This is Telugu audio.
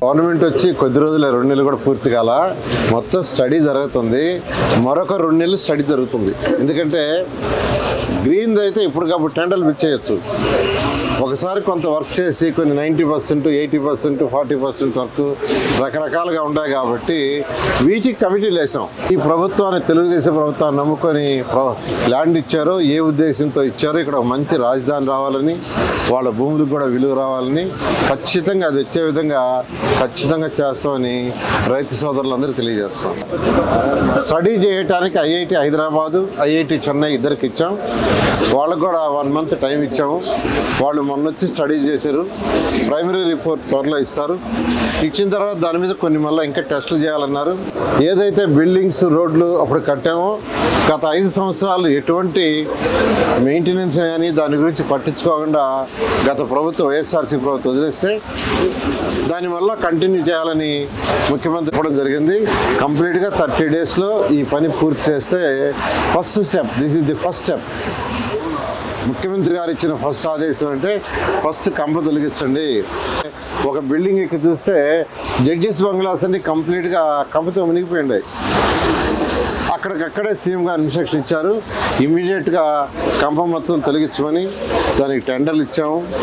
గవర్నమెంట్ వచ్చి కొద్ది రోజులే 2 నెలలు కూడా పూర్తి కాల మొత్తం స్టడీ జరుగుతుంది. మరొక 2 నెలలు స్టడీ జరుగుతుంది. ఎందుకంటే గ్రీన్ అయితే ఇప్పటికప్పుడు టెండర్లు పిక్ చేయొచ్చు. ఒకసారి కొంత వర్క్ చేసి కొన్ని 90%, 80%, 40% వరకు రకరకాలుగా ఉంటాయి కాబట్టి వీటికి కమిటీలు వేసాం. ఈ ప్రభుత్వాన్ని, తెలుగుదేశం ప్రభుత్వాన్ని నమ్ముకొని ల్యాండ్ ఇచ్చారో, ఏ ఉద్దేశంతో ఇచ్చారో, ఇక్కడ మంచి రాజధాని రావాలని, వాళ్ళ భూములకు కూడా విలువ రావాలని ఖచ్చితంగా అది వచ్చే విధంగా ఖచ్చితంగా చేస్తామని రైతు సోదరులందరూ తెలియజేస్తాం. స్టడీ చేయడానికి ఐఐటి హైదరాబాదు, ఐఐటి చెన్నై ఇద్దరికి ఇచ్చాం. వాళ్ళకు కూడా 1 మంత్ టైం ఇచ్చాము. వాళ్ళు మొన్న వచ్చి స్టడీ చేశారు. ప్రైమరీ రిపోర్ట్ త్వరలో ఇస్తారు. ఇచ్చిన తర్వాత దాని మీద కొన్ని మళ్ళీ ఇంకా టెస్టులు చేయాలన్నారు. ఏదైతే బిల్డింగ్స్, రోడ్లు అప్పుడు కట్టామో గత 5 సంవత్సరాలు ఎటువంటి మెయింటెనెన్స్ కానీ దాని గురించి పట్టించుకోకుండా గత ప్రభుత్వం, వైఎస్ఆర్సీ ప్రభుత్వం వదిలేస్తే దానివల్ల కంటిన్యూ చేయాలని ముఖ్యమంత్రి చెప్పడం జరిగింది. కంప్లీట్గా 30 డేస్లో ఈ పని పూర్తి చేస్తే first step, this is the first step. ముఖ్యమంత్రి గారు ఇచ్చిన ఫస్ట్ ఆదేశం అంటే ఫస్ట్ కంప తొలగించండి. ఒక బిల్డింగ్ ఎక్కి చూస్తే జడ్జెస్ బంగ్లాస్ అన్ని కంప్లీట్గా కంపతో మునిగిపోయింది. అక్కడికక్కడే సీఎం గారు ఇన్స్ట్రక్షన్ ఇచ్చారు, ఇమీడియట్గా కంప మొత్తం తొలగించమని. దానికి టెండర్లు ఇచ్చాము.